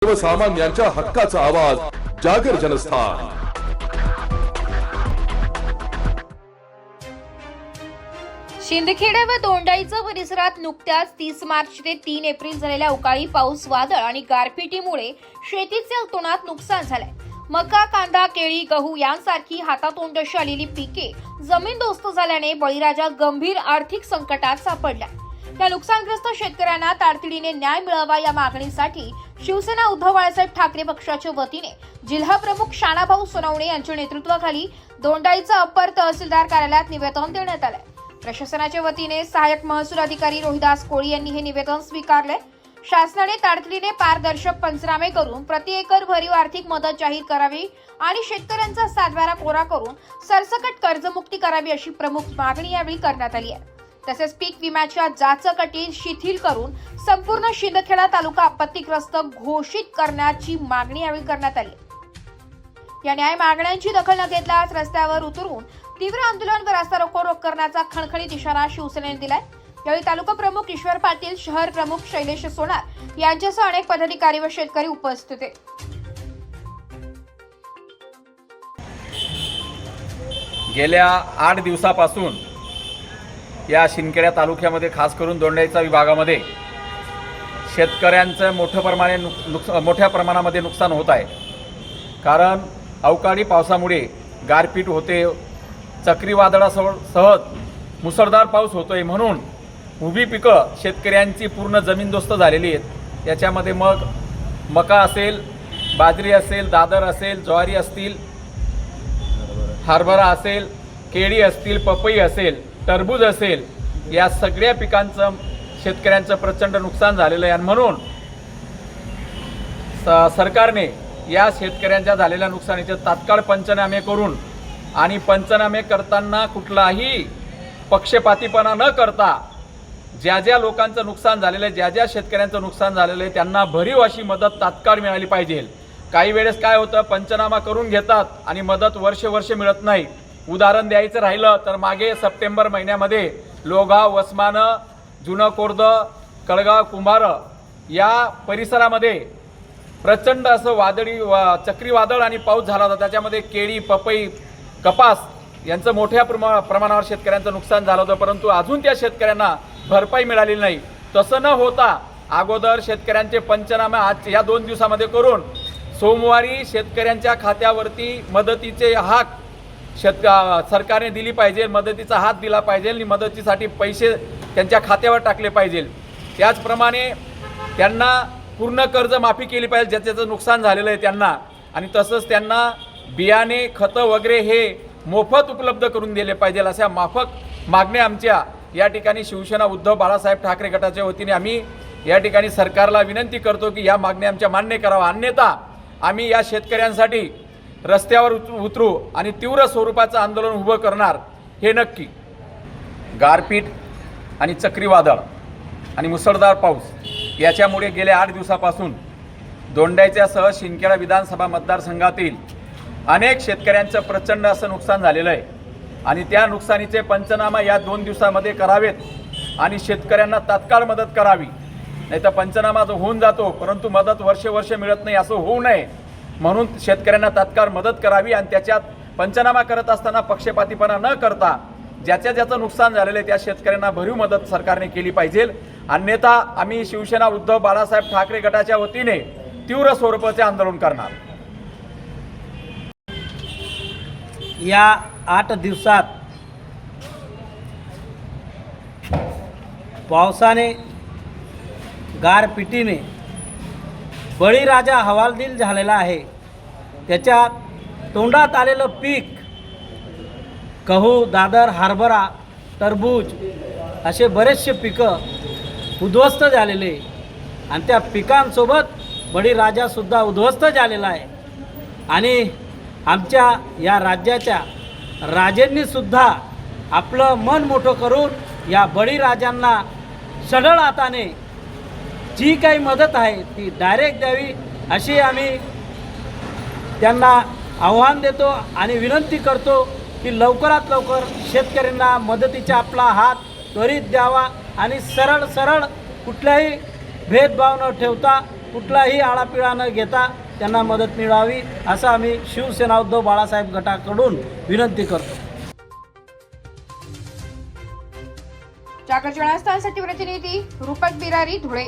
सर्वसामान्यांच्या हक्काचा आवाज जागर जनस्थान। शिंदखेडा व दोंडाईचा परिसरात नुकत्याच 30 मार्च ते 3 एप्रिल झालेल्या अवकाळी पाऊस, वादळ आणि गारपिटीमुळे शेतीचे अतोनात नुकसान झाले। मका, कांदा, केळी, गहू यांसारखी हातातोंडाशी आलेली पिके जमीनदोस्त झाल्याने बळीराजा गंभीर आर्थिक संकटात सापडला। या नुकसानग्रस्त शेतकऱ्यांना तातडीने न्याय मिळावा या मागणीसाठी शिवसेना उद्धव बाळासाहेब ठाकरे पक्षाच्या वतीने जिल्हा प्रमुख शानाभाऊ सोनवणे यांच्या नेतृत्वाखाली दोंडाईचा अप्पर तहसीलदार कार्यालयात निवेदन देण्यात आले। प्रशासनाच्या वतीने सहाय्यक महसूल अधिकारी रोहिदास कोळी यांनी हे निवेदन स्वीकारले। शासनाने तातडीने पारदर्शक पंचनामे करून प्रति एकर भरीव आर्थिक मदत जाहीर करावी आणि शेतकऱ्यांचा सातबारा कोरा करून सरसकट कर्जमुक्ती करावी अशी प्रमुख मागणी यावेळी करण्यात आली आहे। तसेच पीक विम्याच्या जाचक अटी शिथिल करून संपूर्ण शिंदखेडा तालुका आपत्तीग्रस्त घोषित करण्याची मागणी यावेळी करण्यात आली। या न्याय मागण्यांची दखल न घेतल्यास रस्त्यावर उतरून तीव्र आंदोलन व रास्ता रोको करण्याचा खणखणीत इशारा शिवसेनेने दिलाय। यावेळी तालुका प्रमुख ईश्वर पाटील, शहर प्रमुख शैलेश सोनार यांच्यासह अनेक पदाधिकारी व शेतकरी उपस्थित होते। गेल्या 8 दिवसापासून या शिंदखेडा तालुक्यामध्ये खास करून दोंडाईचा विभागामध्ये शेतकऱ्यांचं मोठ्या प्रमाणामध्ये नुकसान होत आहे। कारण अवकाळी पावसामुळे गारपीट होते, चक्रीवादळासह मुसळधार पाऊस होतोय, म्हणून उभी पिकं शेतकऱ्यांची पूर्ण जमीनदोस्त झालेली आहेत। याच्यामध्ये मग मका असेल, बाजरी असेल, दादर असेल, ज्वारी असतील, हरभरा असेल, केळी असतील, पपई असेल, टरबूज असेल, या सगळ्या पिकांचं शेतकऱ्यांचं प्रचंड नुकसान झालेलं आहे। आणि म्हणून सरकारने या शेतकऱ्यांच्या झालेल्या नुकसानीचे तात्काळ पंचनामे करून आणि पंचनामे करताना कुठलाही पक्षपातीपणा न करता ज्या लोकांचं नुकसान झालेलं आहे, ज्या शेतकऱ्यांचं नुकसान झालेलं आहे त्यांना भरीव अशी मदत तात्काळ मिळाली पाहिजे। काही वेळेस काय होतं, पंचनामा करून घेतात आणि मदत वर्ष मिळत नाही। उदाहरण द्यायचं राहिलं तर मागे सप्टेंबर महिन्यामध्ये लोगाव, वसमान, जुनं कोर्द, कळगाव, कुंभार या परिसरामध्ये प्रचंड असं चक्रीवादळ आणि पाऊस झाला होता। त्याच्यामध्ये केळी, पपई, कपास यांचं मोठ्या प्रमाणावर शेतकऱ्यांचं नुकसान झालं होतं, परंतु अजून त्या शेतकऱ्यांना भरपाई मिळालेली नाही। तसं न होता अगोदर शेतकऱ्यांचे पंचनामे आज या 2 दिवसामध्ये करून सोमवारी शेतकऱ्यांच्या खात्यावरती मदतीचे हाक सरकारने दिली पाहिजे, मदतीचा हात दिला पाहिजे आणि मदतीसाठी पैसे त्यांच्या खात्यावर टाकले पाहिजे। त्याचप्रमाणे त्यांना पूर्ण कर्ज माफी केली पाहिजे ज्याचं नुकसान झालेलं आहे त्यांना, आणि तसंच त्यांना बियाणे, खतं वगैरे हे मोफत उपलब्ध करून दिले पाहिजे। अशा माफक मागण्या आमच्या या ठिकाणी शिवसेना उद्धव बाळासाहेब ठाकरे गटाच्या वतीने आम्ही या ठिकाणी सरकारला विनंती करतो की या मागण्या आमच्या मान्य करावा, अन्यथा आम्ही या शेतकऱ्यांसाठी रस्त्यावर उतरू आणि तीव्र स्वरूपाचं आंदोलन उभं करणार हे नक्की। गारपीट आणि चक्रीवादळ आणि मुसळधार पाऊस याच्यामुळे गेल्या 8 दिवसापासून दोंडाईच्यासह शिंदखेडा विधानसभा मतदारसंघातील अनेक शेतकऱ्यांचं प्रचंड असं नुकसान झालेलं आहे आणि त्या नुकसानीचे पंचनामा या 2 दिवसामध्ये करावेत आणि शेतकऱ्यांना तात्काळ मदत करावी। नाही तर पंचनामा जो होऊन जातो परंतु मदत वर्ष मिळत नाही, असं होऊ नये म्हणून शेतकऱ्यांना तात्काळ मदत करावी आणि त्याच्यात पंचनामा करत असताना पक्षपातीपणा न करता ज्याचं नुकसान झालेलं आहे त्या शेतकऱ्यांना भरीव मदत सरकारने केली पाहिजे, अन्यथा आम्ही शिवसेना उद्धव बाळासाहेब ठाकरे गटाच्या वतीने तीव्र स्वरूपाचे आंदोलन करणार। या 8 दिवसात पावसाने, गारपिटीने बळीराजा हवालदिल झालेला आहे। त्याच्यात तोंडात आलेलं पीक गहू, दादर, हरभरा, टरबूज असे बरेचसे पिकं उद्ध्वस्त झालेले आणि त्या पिकांसोबत बळीराजासुद्धा उद्ध्वस्त झालेला आहे। आणि आमच्या या राज्याच्या राजांनीसुद्धा आपलं मन मोठं करून या बळीराजांना सढळ हाताने जी काही मदत आहे ती डायरेक्ट द्यावी अशी आम्ही त्यांना आव्हान देतो आणि विनंती करतो की लवकरात लवकर शेतकऱ्यांना मदतीचा आपला हात त्वरित द्यावा आणि सरळ कुठल्याही भेदभाव न ठेवता कुठलाही आळापिळा न घेता त्यांना मदत मिळावी असं आम्ही शिवसेना उद्धव बाळासाहेब गटाकडून विनंती करतो. जागर जनस्थानसाठी प्रतिनिधी रूपक बिरारी, धुळे.